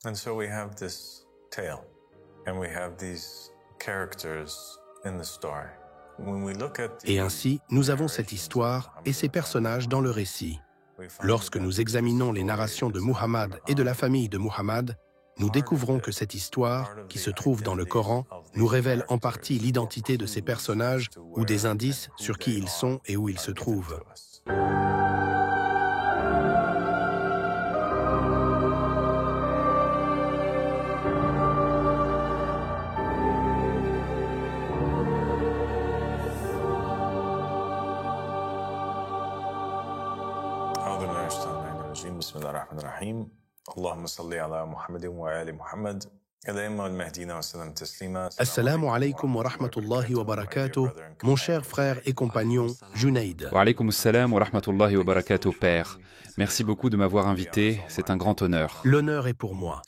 And so we have this tale, and we have these characters in the story. When we look at Et ainsi, nous avons cette histoire et ces personnages dans le récit. Lorsque nous examinons les narrations de Muhammad et de la famille de Muhammad, nous découvrons que cette histoire, qui se trouve dans le Coran, nous révèle en partie l'identité de ces personnages ou des indices sur qui ils sont et où ils se trouvent. Assalamu alaikum wa rahmatullahi wa barakatuh, mon cher frère et compagnon Junaid. Wa alaykoum assalam wa rahmatullahi wa barakatuh, père. Merci beaucoup de m'avoir invité, c'est un grand honneur. L'honneur est pour moi.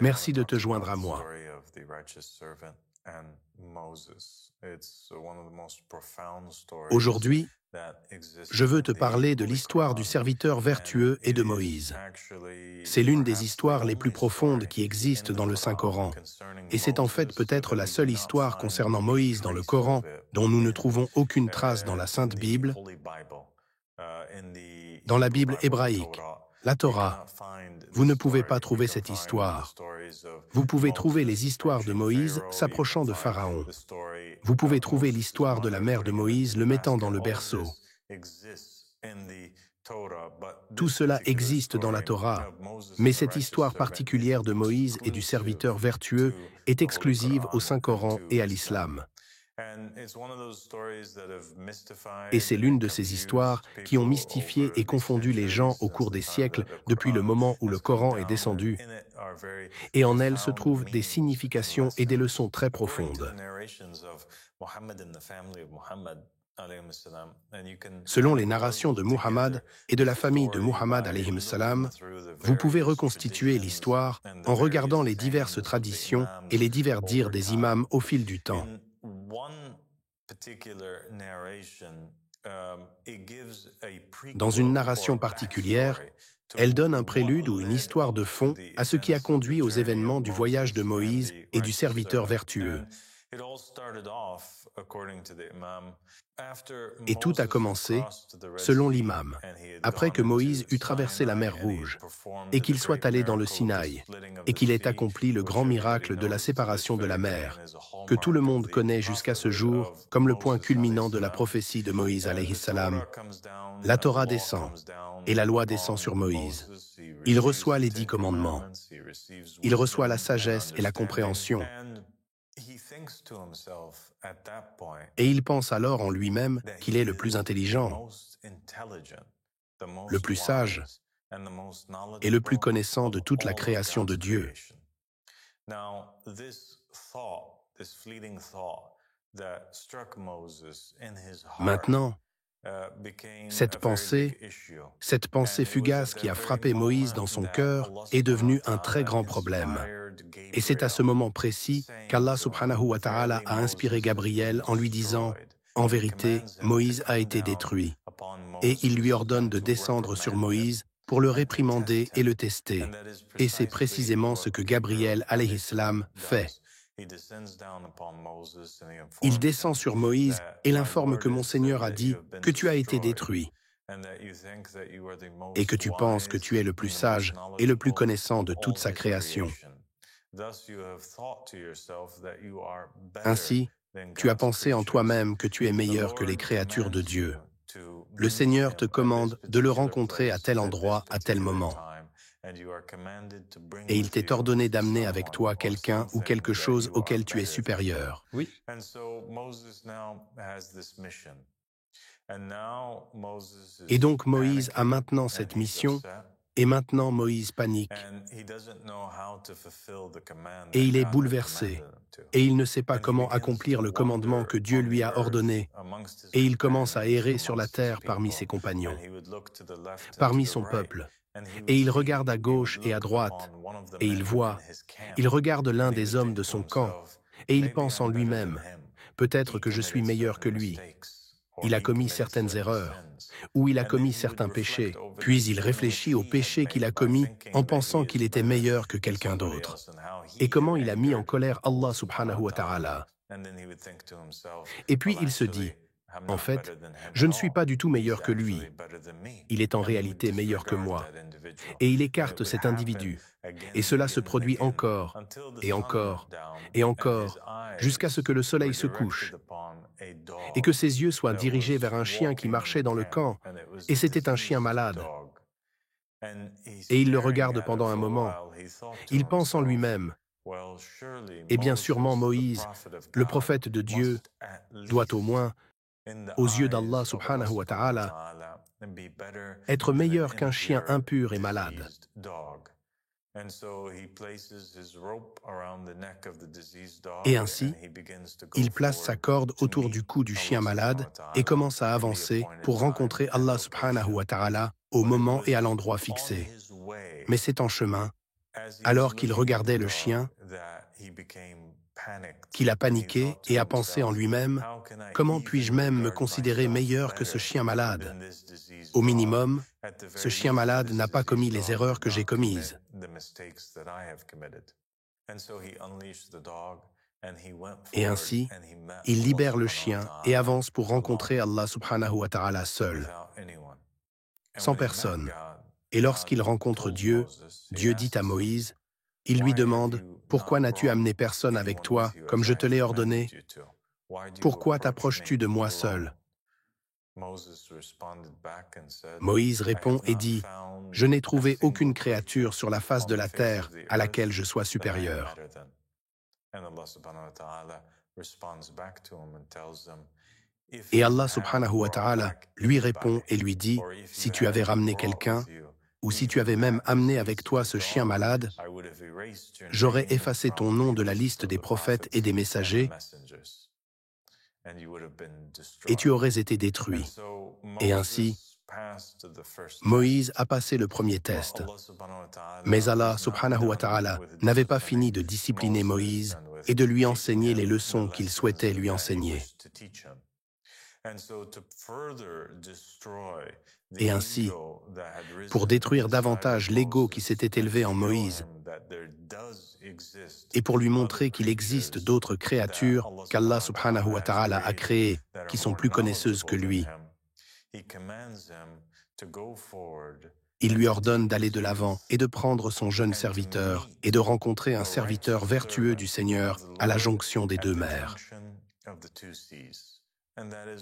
Merci de te joindre à moi. Aujourd'hui, je veux te parler de l'histoire du serviteur vertueux et de Moïse. C'est l'une des histoires les plus profondes qui existent dans le Saint-Coran. Et c'est en fait peut-être la seule histoire concernant Moïse dans le Coran dont nous ne trouvons aucune trace dans la Sainte Bible, dans la Bible hébraïque, la Torah. Vous ne pouvez pas trouver cette histoire. Vous pouvez trouver les histoires de Moïse s'approchant de Pharaon. Vous pouvez trouver l'histoire de la mère de Moïse le mettant dans le berceau. Tout cela existe dans la Torah, mais cette histoire particulière de Moïse et du serviteur vertueux est exclusive au Saint-Coran et à l'islam. Et c'est l'une de ces histoires qui ont mystifié et confondu les gens au cours des siècles depuis le moment où le Coran est descendu. Et en elle se trouvent des significations et des leçons très profondes. Selon les narrations de Muhammad et de la famille de Muhammad alayhi salam, vous pouvez reconstituer l'histoire en regardant les diverses traditions et les divers dires des imams au fil du temps. Dans une narration particulière, elle donne un prélude ou une histoire de fond à ce qui a conduit aux événements du voyage de Moïse et du serviteur vertueux. Et tout a commencé, selon l'imam, après que Moïse eut traversé la mer Rouge, et qu'il soit allé dans le Sinaï, et qu'il ait accompli le grand miracle de la séparation de la mer, que tout le monde connaît jusqu'à ce jour comme le point culminant de la prophétie de Moïse alayhi salam. La Torah descend, et la loi descend sur Moïse. Il reçoit les 10 commandements. Il reçoit la sagesse et la compréhension. Et il pense alors en lui-même qu'il est le plus intelligent, le plus sage et le plus connaissant de toute la création de Dieu. Maintenant, cette pensée fugace qui a frappé Moïse dans son cœur est devenue un très grand problème. Et c'est à ce moment précis qu'Allah subhanahu wa ta'ala a inspiré Gabriel en lui disant « En vérité, Moïse a été détruit ». Et il lui ordonne de descendre sur Moïse pour le réprimander et le tester. Et c'est précisément ce que Gabriel alayhi salam fait. Il descend sur Moïse et l'informe que mon Seigneur a dit que tu as été détruit et que tu penses que tu es le plus sage et le plus connaissant de toute sa création. Ainsi, tu as pensé en toi-même que tu es meilleur que les créatures de Dieu. Le Seigneur te commande de le rencontrer à tel endroit, à tel moment. Et il t'est ordonné d'amener avec toi quelqu'un ou quelque chose auquel tu es supérieur. Oui. Et donc Moïse a maintenant cette mission, et maintenant Moïse panique. Et il est bouleversé, et il ne sait pas comment accomplir le commandement que Dieu lui a ordonné. Et il commence à errer sur la terre parmi ses compagnons, parmi son peuple. Et il regarde à gauche et à droite, et il regarde l'un des hommes de son camp, et il pense en lui-même, peut-être que je suis meilleur que lui. il a commis certaines erreurs, ou il a commis certains péchés, puis il réfléchit aux péchés qu'il a commis en pensant qu'il était meilleur que quelqu'un d'autre, et comment il a mis en colère Allah subhanahu wa ta'ala. Et puis il se dit, en fait, je ne suis pas du tout meilleur que lui, il est en réalité meilleur que moi. Et il écarte cet individu, et cela se produit encore, et encore, et encore, jusqu'à ce que le soleil se couche, et que ses yeux soient dirigés vers un chien qui marchait dans le camp, et c'était un chien malade. Et il le regarde pendant un moment. Il pense en lui-même, et bien sûrement Moïse, le prophète de Dieu, doit au moins, aux yeux d'Allah subhanahu wa ta'ala, être meilleur qu'un chien impur et malade. Et ainsi, il place sa corde autour du cou du chien malade et commence à avancer pour rencontrer Allah subhanahu wa ta'ala au moment et à l'endroit fixé. Mais c'est en chemin, alors qu'il regardait le chien, qu'il a paniqué et a pensé en lui-même « Comment puis-je même me considérer meilleur que ce chien malade ? Au minimum, ce chien malade n'a pas commis les erreurs que j'ai commises. » Et ainsi, il libère le chien et avance pour rencontrer Allah subhanahu wa ta'ala seul, sans personne. Et lorsqu'il rencontre Dieu, Dieu dit à Moïse, il lui demande « Pourquoi n'as-tu amené personne avec toi, comme je te l'ai ordonné ? Pourquoi t'approches-tu de moi seul ?» Moïse répond et dit « Je n'ai trouvé aucune créature sur la face de la terre à laquelle je sois supérieur. » Et Allah subhanahu wa ta'ala lui répond et lui dit « Si tu avais ramené quelqu'un, ou si tu avais même amené avec toi ce chien malade, j'aurais effacé ton nom de la liste des prophètes et des messagers, et tu aurais été détruit. » Et ainsi, Moïse a passé le premier test. Mais Allah subhanahu wa ta'ala n'avait pas fini de discipliner Moïse et de lui enseigner les leçons qu'il souhaitait lui enseigner. Et ainsi, pour détruire davantage l'ego qui s'était élevé en Moïse, et pour lui montrer qu'il existe d'autres créatures qu'Allah subhanahu wa ta'ala a créées, qui sont plus connaisseuses que lui, il lui ordonne d'aller de l'avant et de prendre son jeune serviteur et de rencontrer un serviteur vertueux du Seigneur à la jonction des deux mers.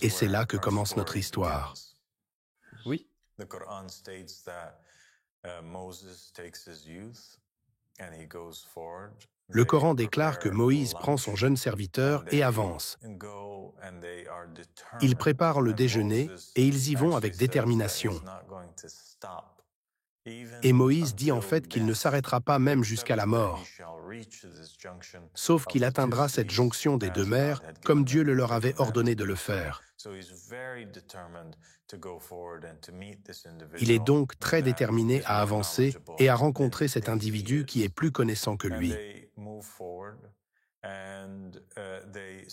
Et c'est là que commence notre histoire. Oui. Le Coran déclare que Moïse prend son jeune serviteur et avance. Ils préparent le déjeuner et ils y vont avec détermination. Et Moïse dit en fait qu'il ne s'arrêtera pas même jusqu'à la mort, sauf qu'il atteindra cette jonction des deux mers comme Dieu le leur avait ordonné de le faire. Il est donc très déterminé à avancer et à rencontrer cet individu qui est plus connaissant que lui.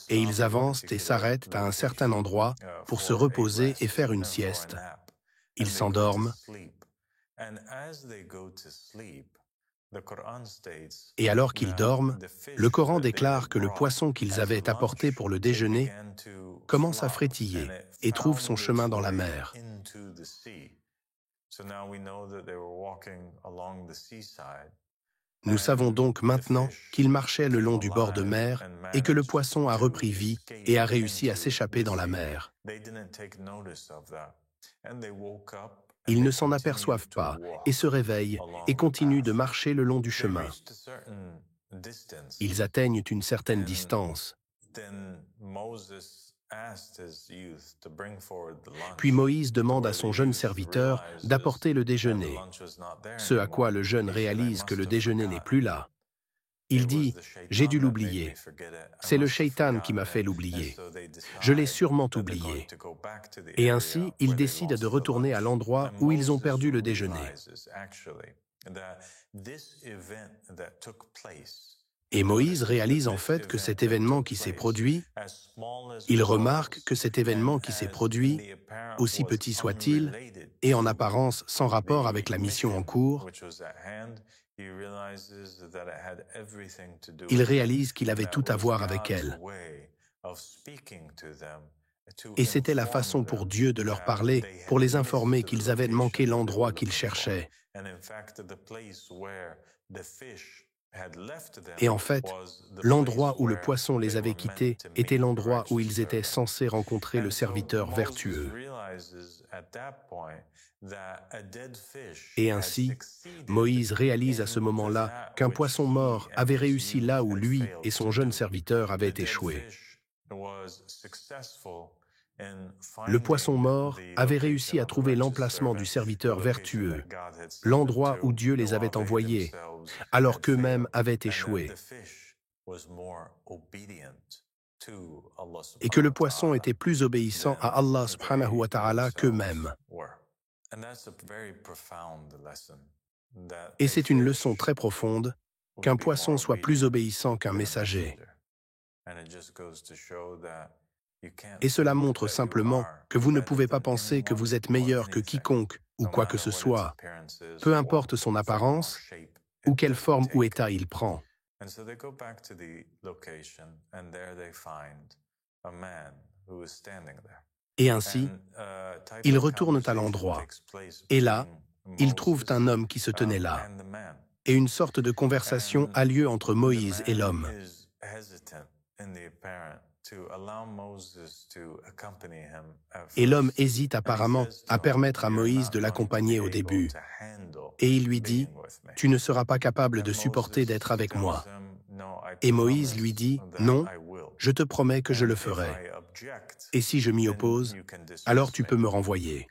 Et ils avancent et s'arrêtent à un certain endroit pour se reposer et faire une sieste. Ils s'endorment. Et alors qu'ils dorment, le Coran déclare que le poisson qu'ils avaient apporté pour le déjeuner commence à frétiller et trouve son chemin dans la mer. Nous savons donc maintenant qu'ils marchaient le long du bord de mer et que le poisson a repris vie et a réussi à s'échapper dans la mer. Ils ne s'en aperçoivent pas et se réveillent et continuent de marcher le long du chemin. Ils atteignent une certaine distance. Puis Moïse demande à son jeune serviteur d'apporter le déjeuner, ce à quoi le jeune réalise que le déjeuner n'est plus là. Il dit « J'ai dû l'oublier. C'est le shaitan qui m'a fait l'oublier. Je l'ai sûrement oublié. » Et ainsi, ils décident de retourner à l'endroit où ils ont perdu le déjeuner. Et Moïse réalise en fait que cet événement qui s'est produit, il remarque que cet événement qui s'est produit, aussi petit soit-il, et en apparence sans rapport avec la mission en cours, il réalise qu'il avait tout à voir avec elle. Et c'était la façon pour Dieu de leur parler, pour les informer qu'ils avaient manqué l'endroit qu'ils cherchaient. Et en fait, l'endroit où le poisson les avait quittés était l'endroit où ils étaient censés rencontrer le serviteur vertueux. Et ainsi, Moïse réalise à ce moment-là qu'un poisson mort avait réussi là où lui et son jeune serviteur avaient échoué. Le poisson mort avait réussi à trouver l'emplacement du serviteur vertueux, l'endroit où Dieu les avait envoyés, alors qu'eux-mêmes avaient échoué. Et que le poisson était plus obéissant à Allah subhanahu wa ta'ala qu'eux-mêmes. Et c'est une leçon très profonde qu'un poisson soit plus obéissant qu'un messager. Et cela montre simplement que vous ne pouvez pas penser que vous êtes meilleur que quiconque ou quoi que ce soit, peu importe son apparence ou quelle forme ou état il prend. Et ainsi, ils retournent à l'endroit. Et là, ils trouvent un homme qui se tenait là. Et une sorte de conversation a lieu entre Moïse et l'homme. Et l'homme hésite apparemment à permettre à Moïse de l'accompagner au début. Et il lui dit, « Tu ne seras pas capable de supporter d'être avec moi. » Et Moïse lui dit, « Non, je te promets que je le ferai. Et si je m'y oppose, alors tu peux me renvoyer. »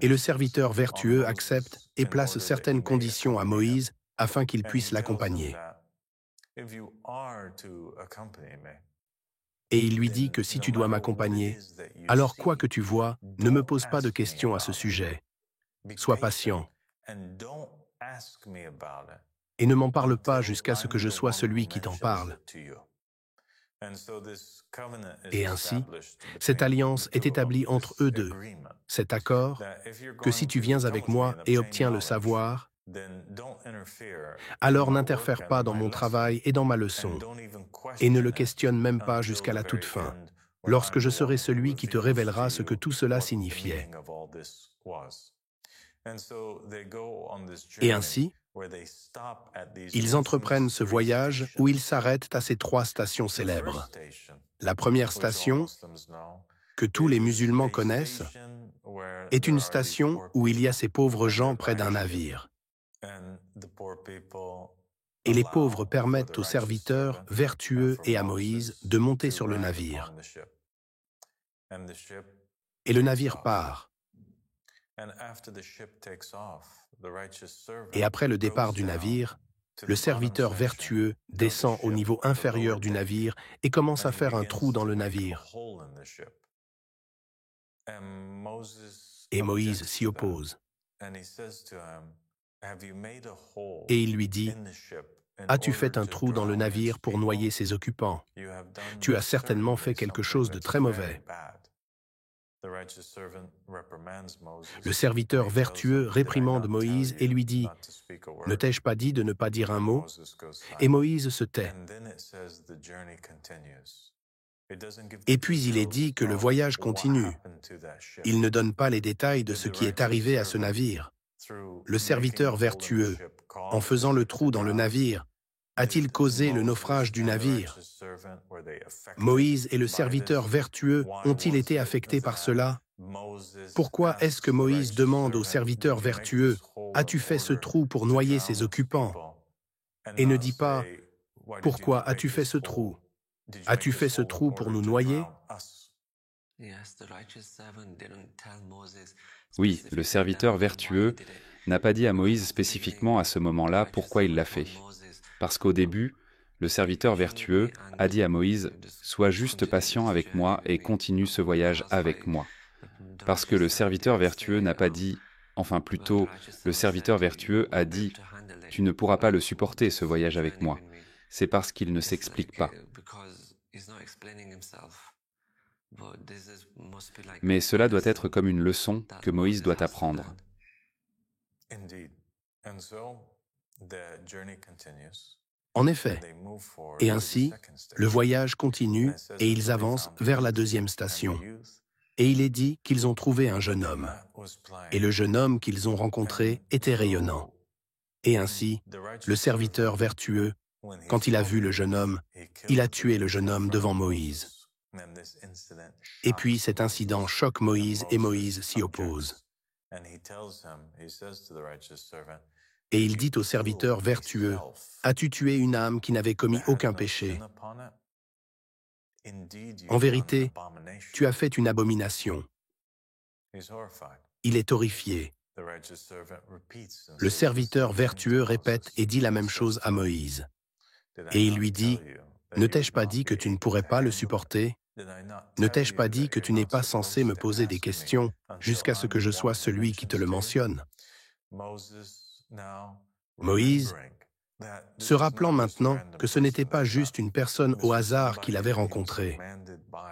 Et le serviteur vertueux accepte et place certaines conditions à Moïse afin qu'il puisse l'accompagner. Et il lui dit que si tu dois m'accompagner, alors quoi que tu vois, ne me pose pas de questions à ce sujet. Sois patient. Et ne m'en parle pas jusqu'à ce que je sois celui qui t'en parle. Et ainsi, cette alliance est établie entre eux deux, cet accord, que si tu viens avec moi et obtiens le savoir, alors n'interfère pas dans mon travail et dans ma leçon, et ne le questionne même pas jusqu'à la toute fin, lorsque je serai celui qui te révélera ce que tout cela signifiait. Et ainsi, ils entreprennent ce voyage où ils s'arrêtent à ces 3 stations célèbres. La première station, que tous les musulmans connaissent, est une station où il y a ces pauvres gens près d'un navire. Et les pauvres permettent aux serviteurs vertueux et à Moïse de monter sur le navire. Et le navire part. Et après le départ du navire, le serviteur vertueux descend au niveau inférieur du navire et commence à faire un trou dans le navire. Et Moïse s'y oppose. Et il lui dit, « As-tu fait un trou dans le navire pour noyer ses occupants? Tu as certainement fait quelque chose de très mauvais. » Le serviteur vertueux réprimande Moïse et lui dit, « Ne t'ai-je pas dit de ne pas dire un mot ?» Et Moïse se tait. Et puis il est dit que le voyage continue. Il ne donne pas les détails de ce qui est arrivé à ce navire. Le serviteur vertueux, en faisant le trou dans le navire, a-t-il causé le naufrage du navire? Moïse et le serviteur vertueux ont-ils été affectés par cela? Pourquoi est-ce que Moïse demande au serviteur vertueux, « As-tu fait ce trou pour noyer ses occupants ?» et ne dit pas, « Pourquoi as-tu fait ce trou? As-tu fait ce trou pour nous noyer ?» Oui, le serviteur vertueux n'a pas dit à Moïse spécifiquement à ce moment-là pourquoi il l'a fait. Parce qu'au début, le serviteur vertueux a dit à Moïse « Sois juste patient avec moi et continue ce voyage avec moi ». Parce que le serviteur vertueux n'a pas dit Enfin plutôt, le serviteur vertueux a dit « Tu ne pourras pas le supporter, ce voyage avec moi. C'est parce qu'il ne s'explique pas. » Mais cela doit être comme une leçon que Moïse doit apprendre. En effet, et ainsi, le voyage continue et ils avancent vers la deuxième station. Et il est dit qu'ils ont trouvé un jeune homme. Et le jeune homme qu'ils ont rencontré était rayonnant. Et ainsi, le serviteur vertueux, quand il a vu le jeune homme, il a tué le jeune homme devant Moïse. Et puis cet incident choque Moïse et Moïse s'y oppose. Et il dit au serviteur vertueux, « As-tu tué une âme qui n'avait commis aucun péché? En vérité, tu as fait une abomination. » Il est horrifié. Le serviteur vertueux répète et dit la même chose à Moïse. Et il lui dit, « Ne t'ai-je pas dit que tu ne pourrais pas le supporter? Ne t'ai-je pas dit que tu n'es pas censé me poser des questions jusqu'à ce que je sois celui qui te le mentionne? » Moïse, se rappelant maintenant que ce n'était pas juste une personne au hasard qu'il avait rencontrée,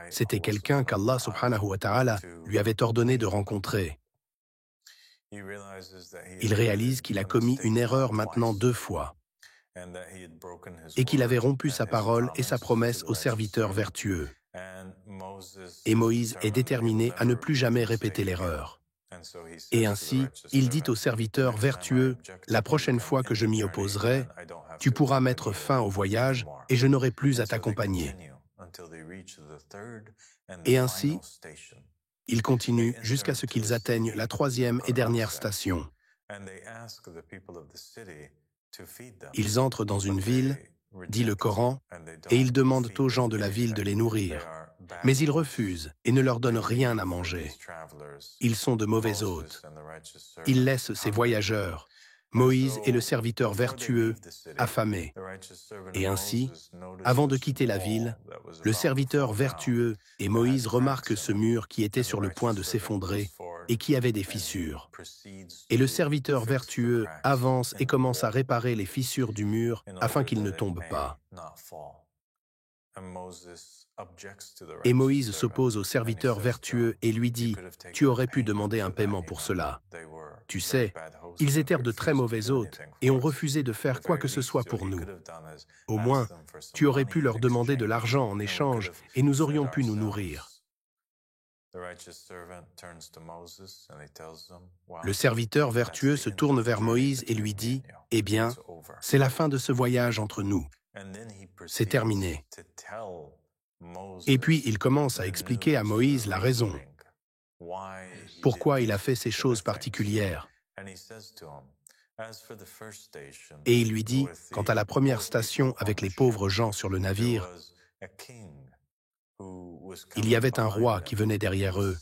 c'était quelqu'un qu'Allah subhanahu wa ta'ala lui avait ordonné de rencontrer. Il réalise qu'il a commis une erreur maintenant 2 fois et qu'il avait rompu sa parole et sa promesse au serviteur vertueux. Et Moïse est déterminé à ne plus jamais répéter l'erreur. Et ainsi, il dit au serviteur vertueux, « La prochaine fois que je m'y opposerai, tu pourras mettre fin au voyage et je n'aurai plus à t'accompagner. » Et ainsi, ils continuent jusqu'à ce qu'ils atteignent la 3e et dernière station. Ils entrent dans une ville, dit le Coran, et ils demandent aux gens de la ville de les nourrir. Mais ils refusent et ne leur donnent rien à manger. Ils sont de mauvais hôtes. Ils laissent ces voyageurs, Moïse et le serviteur vertueux, affamés. Et ainsi, avant de quitter la ville, le serviteur vertueux et Moïse remarquent ce mur qui était sur le point de s'effondrer et qui avait des fissures. Et le serviteur vertueux avance et commence à réparer les fissures du mur afin qu'il ne tombe pas. Et Moïse s'oppose au serviteur vertueux et lui dit, « Tu aurais pu demander un paiement pour cela. Tu sais, ils étaient de très mauvais hôtes et ont refusé de faire quoi que ce soit pour nous. Au moins, tu aurais pu leur demander de l'argent en échange et nous aurions pu nous nourrir. » Le serviteur vertueux se tourne vers Moïse et lui dit, « Eh bien, c'est la fin de ce voyage entre nous. C'est terminé. » Et puis il commence à expliquer à Moïse la raison. Pourquoi il a fait ces choses particulières. Et il lui dit, quant à la première station avec les pauvres gens sur le navire, il y avait un roi qui venait derrière eux,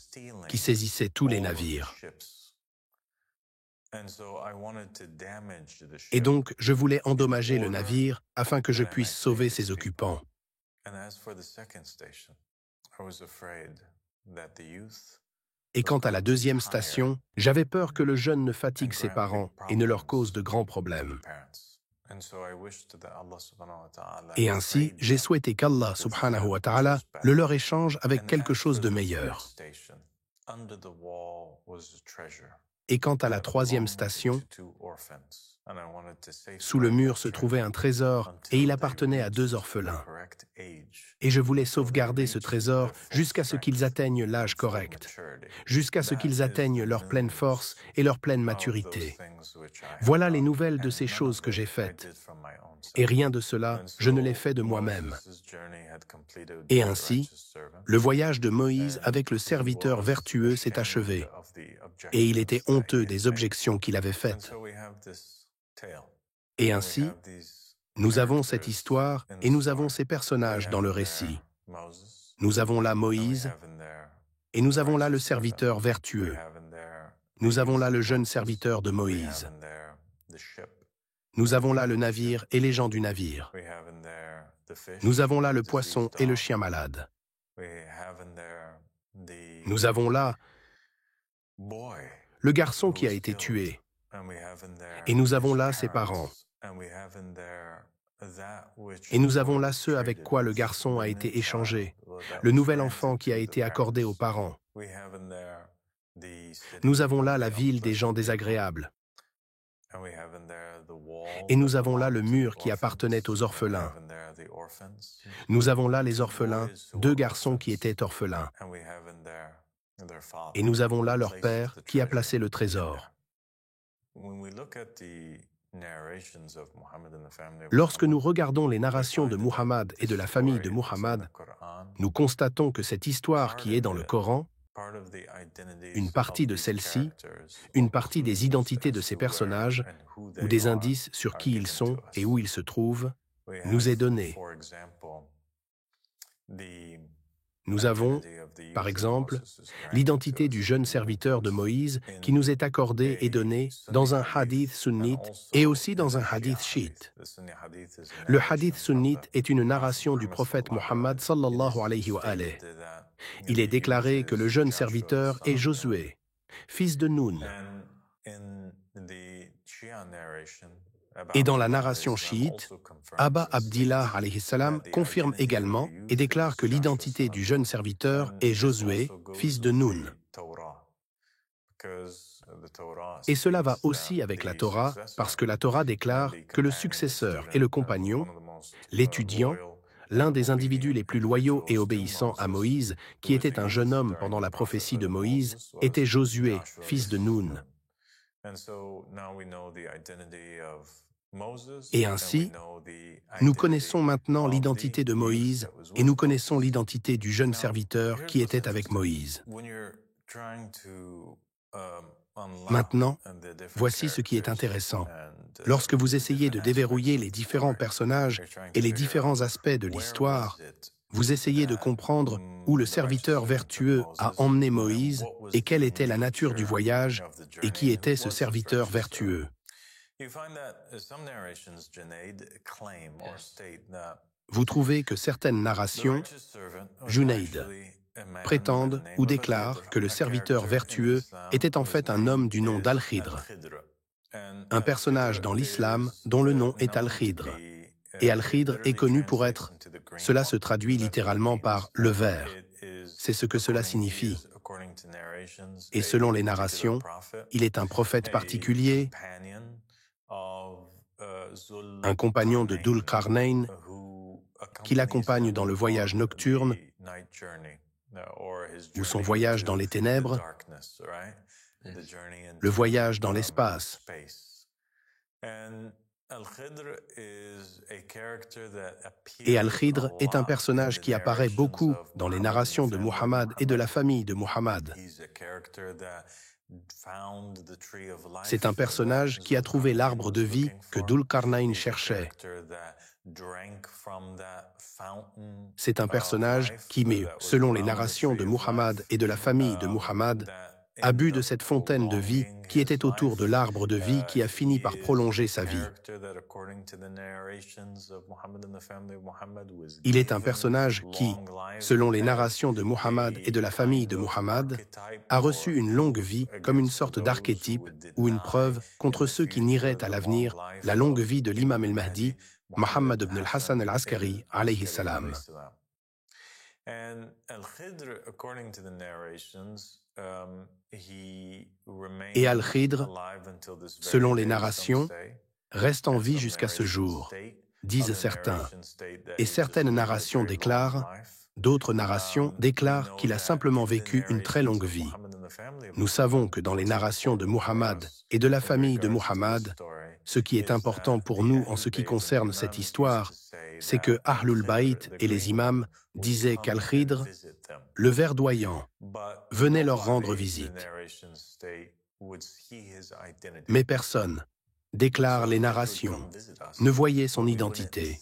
qui saisissait tous les navires. Et donc, je voulais endommager le navire afin que je puisse sauver ses occupants. Et quant à la 2e station, j'avais peur que le jeune ne fatigue ses parents et ne leur cause de grands problèmes. Et ainsi, j'ai souhaité qu'Allah subhanahu wa ta'ala le leur échange avec quelque chose de meilleur. Et quant à la 3e station, sous le mur se trouvait un trésor et il appartenait à 2 orphelins. Et je voulais sauvegarder ce trésor jusqu'à ce qu'ils atteignent l'âge correct, jusqu'à ce qu'ils atteignent leur pleine force et leur pleine maturité. Voilà les nouvelles de ces choses que j'ai faites. Et rien de cela, je ne l'ai fait de moi-même. Et ainsi, le voyage de Moïse avec le serviteur vertueux s'est achevé. Et il était honteux des objections qu'il avait faites. Et ainsi, nous avons cette histoire et nous avons ces personnages dans le récit. Nous avons là Moïse et nous avons là le serviteur vertueux. Nous avons là le jeune serviteur de Moïse. Nous avons là le navire et les gens du navire. Nous avons là le poisson et le chien malade. Nous avons là le garçon qui a été tué. Et nous avons là ses parents. Et nous avons là ceux avec quoi le garçon a été échangé, le nouvel enfant qui a été accordé aux parents. Nous avons là la ville des gens désagréables. Et nous avons là le mur qui appartenait aux orphelins. Nous avons là les orphelins, 2 garçons qui étaient orphelins. Et nous avons là leur père qui a placé le trésor. Lorsque nous regardons les narrations de Muhammad et de la famille de Muhammad, nous constatons que cette histoire qui est dans le Coran, une partie de celle-ci, une partie des identités de ces personnages, ou des indices sur qui ils sont et où ils se trouvent, nous est donnée. Nous avons, par exemple, l'identité du jeune serviteur de Moïse qui nous est accordée et donnée dans un hadith sunnite et aussi dans un hadith chiite. Le hadith sunnite est une narration du prophète Muhammad sallallahu alayhi wa alayhi. Il est déclaré que le jeune serviteur est Josué, fils de Nun. Et dans la narration chiite, Abba Abdillah alayhi salam confirme également et déclare que l'identité du jeune serviteur est Josué, fils de Nun. Et cela va aussi avec la Torah, parce que la Torah déclare que le successeur et le compagnon, l'étudiant, l'un des individus les plus loyaux et obéissants à Moïse, qui était un jeune homme pendant la prophétie de Moïse, était Josué, fils de Nun. Et ainsi, nous connaissons maintenant l'identité de Moïse et nous connaissons l'identité du jeune serviteur qui était avec Moïse. Maintenant, voici ce qui est intéressant. Lorsque vous essayez de déverrouiller les différents personnages et les différents aspects de l'histoire, vous essayez de comprendre où le serviteur vertueux a emmené Moïse et quelle était la nature du voyage et qui était ce serviteur vertueux. Vous trouvez que certaines narrations, Junayd, prétendent ou déclarent que le serviteur vertueux était en fait un homme du nom d'Al-Khidr, un personnage dans l'islam dont le nom est Al-Khidr. Et Al-Khidr est connu pour être, cela se traduit littéralement par « le vert ». C'est ce que cela signifie. Et selon les narrations, il est un prophète particulier, un compagnon de Dhul Qarnayn qui l'accompagne dans le voyage nocturne ou son voyage dans les ténèbres, le voyage dans l'espace. Et Al-Khidr est un personnage qui apparaît beaucoup dans les narrations de Muhammad et de la famille de Muhammad. C'est un personnage qui a trouvé l'arbre de vie que Dhul Qarnayn cherchait. C'est un personnage qui, selon les narrations de Muhammad et de la famille de Muhammad, a bu de cette fontaine de vie qui était autour de l'arbre de vie qui a fini par prolonger sa vie. Il est un personnage qui, selon les narrations de Muhammad et de la famille de Muhammad, a reçu une longue vie comme une sorte d'archétype ou une preuve contre ceux qui nieraient à l'avenir la longue vie de l'imam al-Mahdi, Muhammad ibn al-Hassan al-Askari, alayhi salam. Et Al-Khidr, selon les narrations, reste en vie jusqu'à ce jour, disent certains. Et certaines narrations déclarent, d'autres narrations déclarent qu'il a simplement vécu une très longue vie. Nous savons que dans les narrations de Muhammad et de la famille de Muhammad, ce qui est important pour nous en ce qui concerne cette histoire, c'est que Ahlul Bayt et les imams disaient qu'Al-Khidr, le verdoyant, venait leur rendre visite. Mais personne, déclarent les narrations, ne voyait son identité.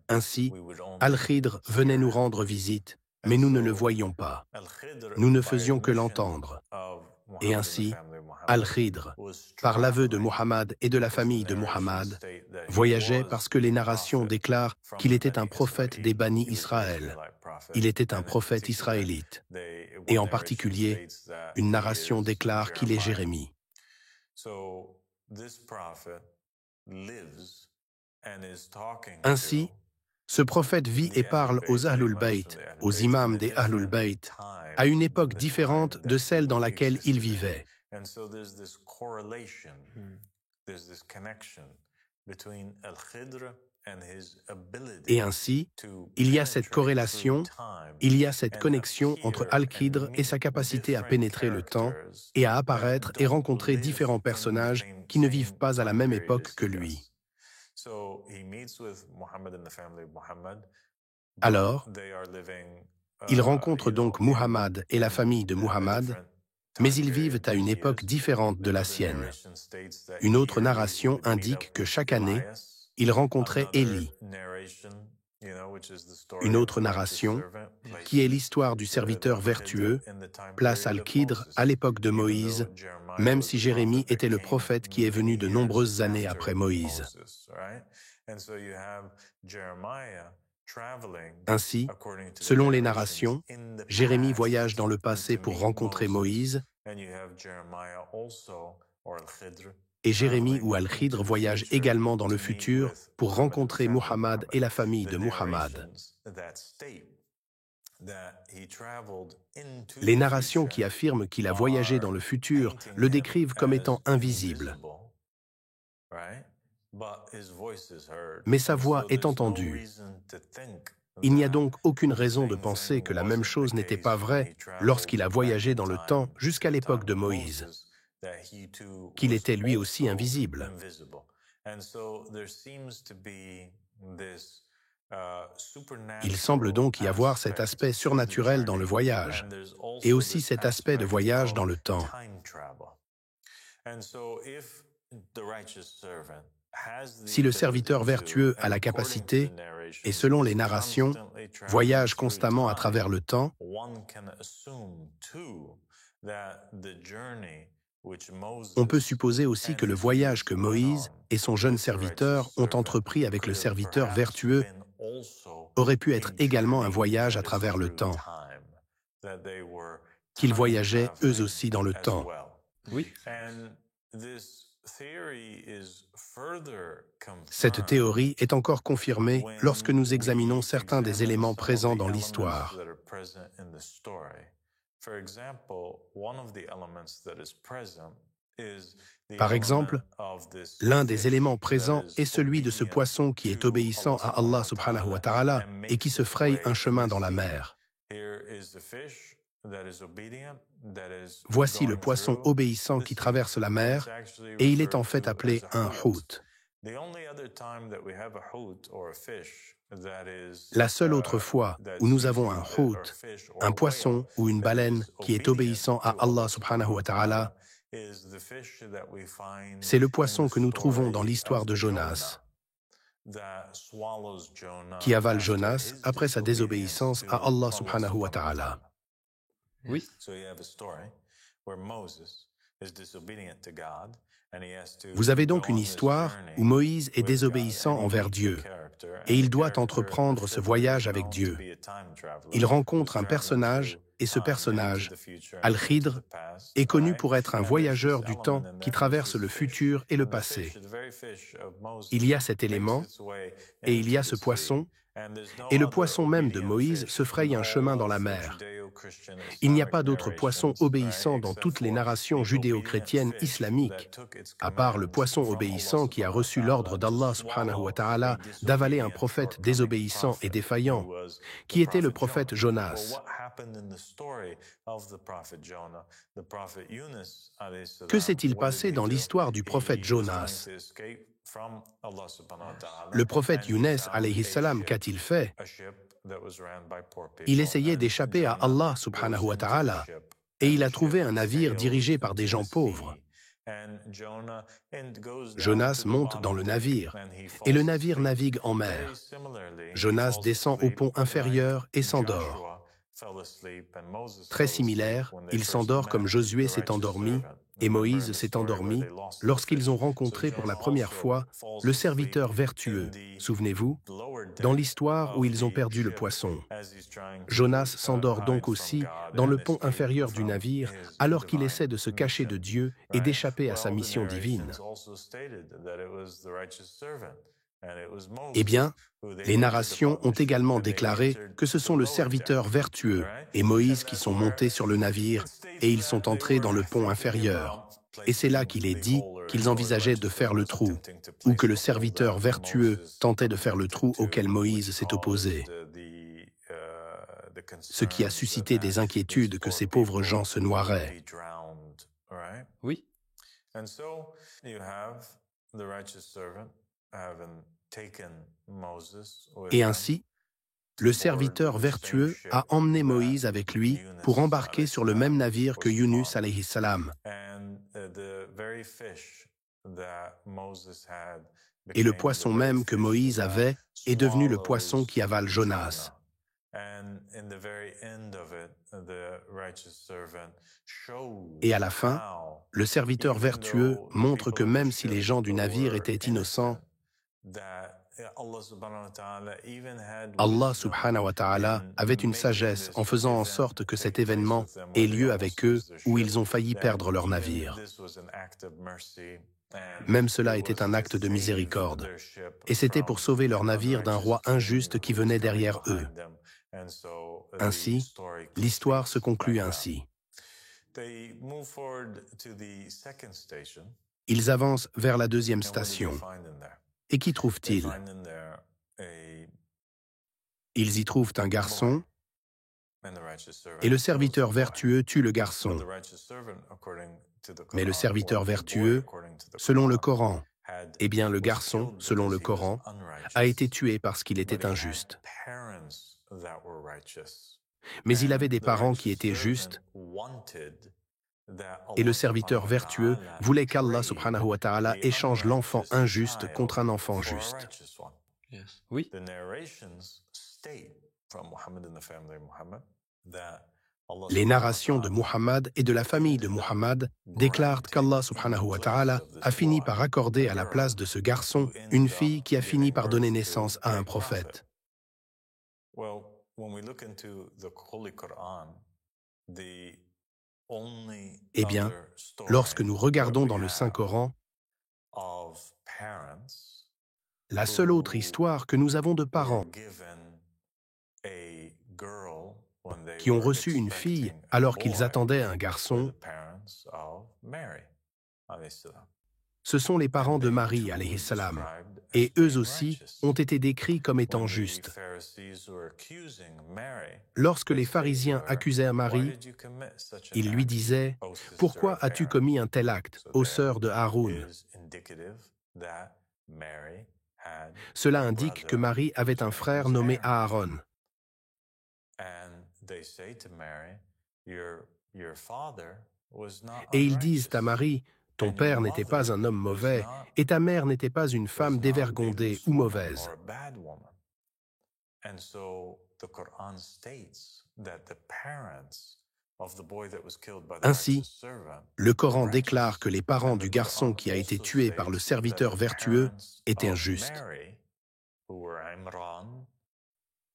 Ainsi, Al-Khidr venait nous rendre visite, mais nous ne le voyions pas. Nous ne faisions que l'entendre. Et ainsi, Al-Khidr, par l'aveu de Muhammad et de la famille de Muhammad, voyageait parce que les narrations déclarent qu'il était un prophète des Bani Israël. Il était un prophète israélite. et en particulier, une narration déclare qu'il est Jérémie. Ainsi, ce prophète vit et parle aux Ahlul Bayt, aux imams des Ahlul Bayt, à une époque différente de celle dans laquelle il vivait. Et ainsi, il y a cette corrélation, il y a cette connexion entre Al-Khidr et sa capacité à pénétrer le temps et à apparaître et rencontrer différents personnages qui ne vivent pas à la même époque que lui. Alors, il rencontre donc Muhammad et la famille de Muhammad, mais ils vivent à une époque différente de la sienne. Une autre narration indique que chaque année, il rencontrait Élie. Une autre narration, qui est l'histoire du serviteur vertueux, place Al-Khidr à l'époque de Moïse, même si Jérémie était le prophète qui est venu de nombreuses années après Moïse. Ainsi, selon les narrations, Jérémie voyage dans le passé pour rencontrer Moïse, et Jérémie ou Al-Khidr voyage également dans le futur pour rencontrer Muhammad et la famille de Muhammad. Les narrations qui affirment qu'il a voyagé dans le futur le décrivent comme étant invisible. Mais sa voix est entendue. Il n'y a donc aucune raison de penser que la même chose n'était pas vraie lorsqu'il a voyagé dans le temps jusqu'à l'époque de Moïse, qu'il était lui aussi invisible. Il semble donc y avoir cet aspect surnaturel dans le voyage, et aussi cet aspect de voyage dans le temps. Si le serviteur vertueux a la capacité, et selon les narrations, voyage constamment à travers le temps, on peut supposer aussi que le voyage que Moïse et son jeune serviteur ont entrepris avec le serviteur vertueux aurait pu être également un voyage à travers le temps, qu'ils voyageaient eux aussi dans le temps. Oui. Cette théorie est encore confirmée lorsque nous examinons certains des éléments présents dans l'histoire. Par exemple, l'un des éléments présents est celui de ce poisson qui est obéissant à Allah subhanahu wa ta'ala et qui se fraye un chemin dans la mer. Voici le poisson obéissant qui traverse la mer, et il est en fait appelé un hout. La seule autre fois où nous avons un hout, un poisson ou une baleine qui est obéissant à Allah subhanahu wa ta'ala, c'est le poisson que nous trouvons dans l'histoire de Jonas, qui avale Jonas après sa désobéissance à Allah subhanahu wa ta'ala. Oui. Vous avez donc une histoire où Moïse est désobéissant envers Dieu, et il doit entreprendre ce voyage avec Dieu. Il rencontre un personnage, et ce personnage, Al-Khidr, est connu pour être un voyageur du temps qui traverse le futur et le passé. Il y a cet élément, et il y a ce poisson, et le poisson même de Moïse se fraye un chemin dans la mer. Il n'y a pas d'autre poisson obéissant dans toutes les narrations judéo-chrétiennes islamiques, à part le poisson obéissant qui a reçu l'ordre d'Allah subhanahu wa ta'ala d'avaler un prophète désobéissant et défaillant, qui était le prophète Jonas. Que s'est-il passé dans l'histoire du prophète Jonas? Le prophète Younes, alayhi salam, qu'a-t-il fait? Il essayait d'échapper à Allah subhanahu wa ta'ala, et il a trouvé un navire dirigé par des gens pauvres. Jonas monte dans le navire, et le navire navigue en mer. Jonas descend au pont inférieur et s'endort. Très similaire, il s'endort comme Josué s'est endormi, et Moïse s'est endormi lorsqu'ils ont rencontré pour la première fois le serviteur vertueux, souvenez-vous, dans l'histoire où ils ont perdu le poisson. Jonas s'endort donc aussi dans le pont inférieur du navire alors qu'il essaie de se cacher de Dieu et d'échapper à sa mission divine. Eh bien, les narrations ont également déclaré que ce sont le serviteur vertueux et Moïse qui sont montés sur le navire et ils sont entrés dans le pont inférieur. Et c'est là qu'il est dit qu'ils envisageaient de faire le trou, ou que le serviteur vertueux tentait de faire le trou auquel Moïse s'est opposé, ce qui a suscité des inquiétudes que ces pauvres gens se noieraient. Oui. Et ainsi, le serviteur vertueux a emmené Moïse avec lui pour embarquer sur le même navire que Yunus alayhi salam. Et le poisson même que Moïse avait est devenu le poisson qui avale Jonas. Et à la fin, le serviteur vertueux montre que même si les gens du navire étaient innocents, Allah subhanahu wa ta'ala avait une sagesse en faisant en sorte que cet événement ait lieu avec eux où ils ont failli perdre leur navire. Même cela était un acte de miséricorde. Et c'était pour sauver leur navire d'un roi injuste qui venait derrière eux. Ainsi, l'histoire se conclut ainsi. Ils avancent vers la deuxième station. Et qu'y trouvent-ils? Ils y trouvent un garçon, et le serviteur vertueux tue le garçon. Mais le serviteur vertueux, selon le Coran, eh bien le garçon, selon le Coran, a été tué parce qu'il était injuste. Mais il avait des parents qui étaient justes, et le serviteur vertueux voulait qu'Allah subhanahu wa ta'ala échange l'enfant injuste contre un enfant juste. Oui. Les narrations de Muhammad et de la famille de Muhammad déclarent qu'Allah subhanahu wa ta'ala a fini par accorder à la place de ce garçon une fille qui a fini par donner naissance à un prophète. Eh bien, lorsque nous regardons dans le Saint-Coran, la seule autre histoire que nous avons de parents qui ont reçu une fille alors qu'ils attendaient un garçon, ce sont les parents de Marie, alayhi salam, et eux aussi ont été décrits comme étant justes. Lorsque les pharisiens accusaient Marie, ils lui disaient « Pourquoi as-tu commis un tel acte, ô sœur de Haroun ?» Cela indique que Marie avait un frère nommé Aaron. Et ils disent à Marie, « Ton père n'était pas un homme mauvais, et ta mère n'était pas une femme dévergondée ou mauvaise. » Ainsi, le Coran déclare que les parents du garçon qui a été tué par le serviteur vertueux étaient injustes.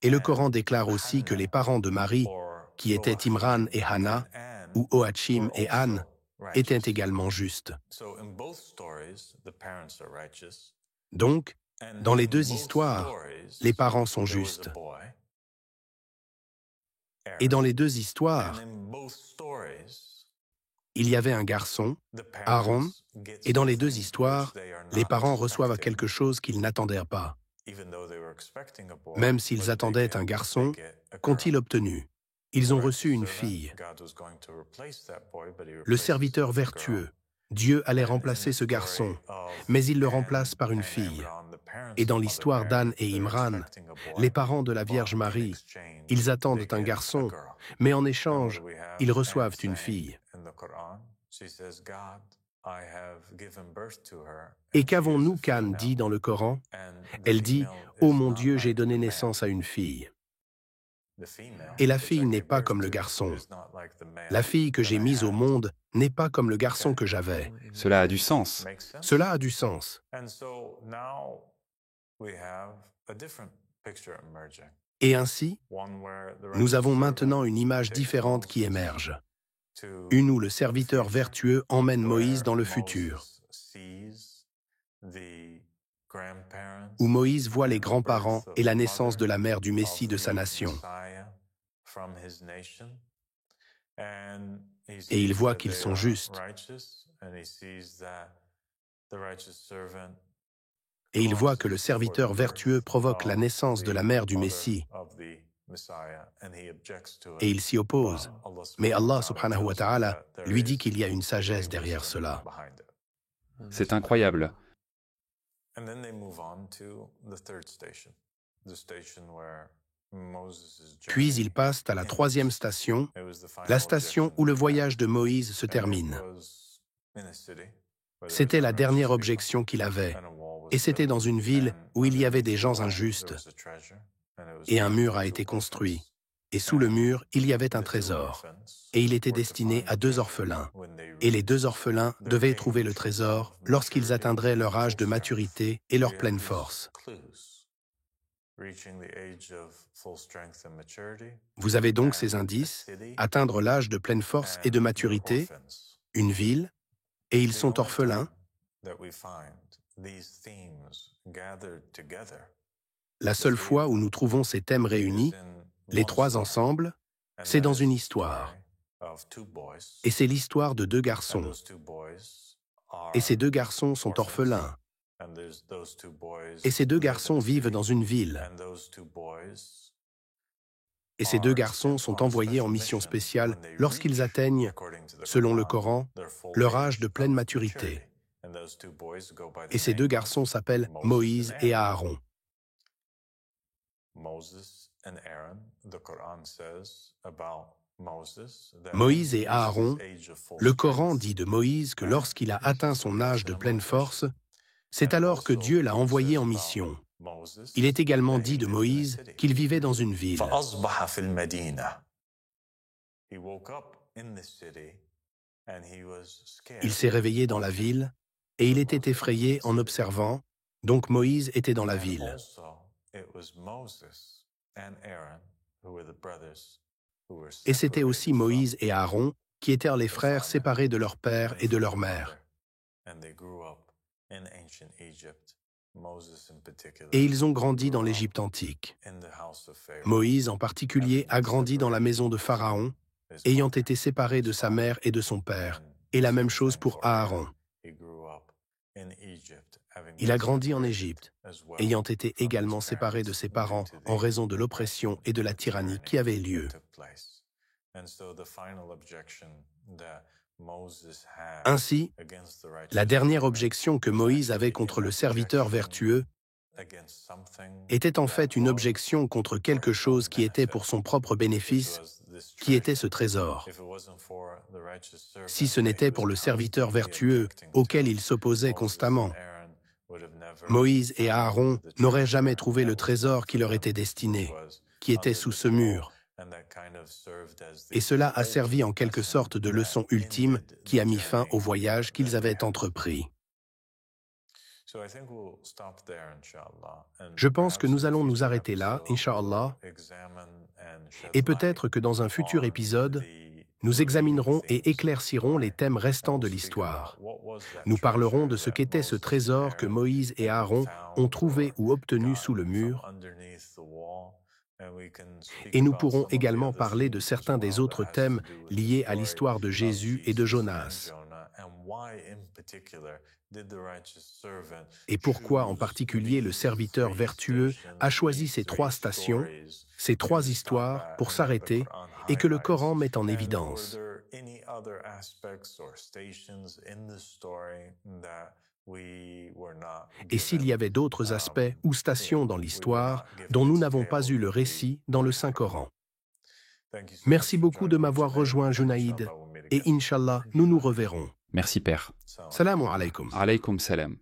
Et le Coran déclare aussi que les parents de Marie, qui étaient Imran et Hana, ou Oachim et Anne, étaient également justes. Donc, dans les deux histoires, les parents sont justes. Et dans les deux histoires, il y avait un garçon, Aaron, et dans les deux histoires, les parents reçoivent quelque chose qu'ils n'attendaient pas. Même s'ils attendaient un garçon, qu'ont-ils obtenu? Ils ont reçu une fille. Le serviteur vertueux, Dieu allait remplacer ce garçon, mais il le remplace par une fille. Et dans l'histoire d'Anne et Imran, les parents de la Vierge Marie, ils attendent un garçon, mais en échange, ils reçoivent une fille. Et qu'avons-nous qu'Anne dit dans le Coran? Elle dit « Ô mon Dieu, j'ai donné naissance à une fille. » Et la fille n'est pas comme le garçon. La fille que j'ai mise au monde n'est pas comme le garçon que j'avais. Cela a du sens. Cela a du sens. Et ainsi, nous avons maintenant une image différente qui émerge, une où le serviteur vertueux emmène Moïse dans le futur, où Moïse voit les grands-parents et la naissance de la mère du Messie de sa nation. Et il voit qu'ils sont justes. Et il voit que le serviteur vertueux provoque la naissance de la mère du Messie. Et il s'y oppose. Mais Allah subhanahu wa ta'ala lui dit qu'il y a une sagesse derrière cela. C'est incroyable. Puis ils passent à la troisième station, la station où le voyage de Moïse se termine. C'était la dernière objection qu'il avait, et c'était dans une ville où il y avait des gens injustes. Et un mur a été construit, et sous le mur, il y avait un trésor, et il était destiné à 2 orphelins. Et les 2 orphelins devaient trouver le trésor lorsqu'ils atteindraient leur âge de maturité et leur pleine force. Vous avez donc ces indices, atteindre l'âge de pleine force et de maturité, une ville, et ils sont orphelins. La seule fois où nous trouvons ces thèmes réunis, les 3 ensemble, c'est dans une histoire. Et c'est l'histoire de 2 garçons. Et ces 2 garçons sont orphelins. Et ces 2 garçons vivent dans une ville. Et ces 2 garçons sont envoyés en mission spéciale lorsqu'ils atteignent, selon le Coran, leur âge de pleine maturité. Et ces 2 garçons s'appellent Moïse et Aaron. Moïse et Aaron, le Coran dit de Moïse que lorsqu'il a atteint son âge de pleine force, c'est alors que Dieu l'a envoyé en mission. Il est également dit de Moïse qu'il vivait dans une ville. Il s'est réveillé dans la ville et il était effrayé en observant, donc Moïse était dans la ville. Et c'était aussi Moïse et Aaron qui étaient les frères séparés de leur père et de leur mère. Et ils ont grandi dans l'Égypte antique. Moïse, en particulier, a grandi dans la maison de Pharaon, ayant été séparé de sa mère et de son père, et la même chose pour Aaron. Il a grandi en Égypte, ayant été également séparé de ses parents en raison de l'oppression et de la tyrannie qui avaient lieu. Ainsi, la dernière objection que Moïse avait contre le serviteur vertueux était en fait une objection contre quelque chose qui était pour son propre bénéfice, qui était ce trésor. Si ce n'était pour le serviteur vertueux auquel il s'opposait constamment, Moïse et Aaron n'auraient jamais trouvé le trésor qui leur était destiné, qui était sous ce mur. Et cela a servi en quelque sorte de leçon ultime qui a mis fin au voyage qu'ils avaient entrepris. Je pense que nous allons nous arrêter là, Inch'Allah, et peut-être que dans un futur épisode, nous examinerons et éclaircirons les thèmes restants de l'histoire. Nous parlerons de ce qu'était ce trésor que Moïse et Aaron ont trouvé ou obtenu sous le mur, et nous pourrons également parler de certains des autres thèmes liés à l'histoire de Jésus et de Jonas. Et pourquoi en particulier le serviteur vertueux a choisi ces 3 stations, ces 3 histoires pour s'arrêter et que le Coran met en évidence. Et s'il y avait d'autres aspects ou stations dans l'histoire dont nous n'avons pas eu le récit dans le Saint-Coran. Merci beaucoup de m'avoir rejoint, Junaïd, et Inch'Allah, nous nous reverrons. Merci, Père. Salam alaikum. Alaykoum salam.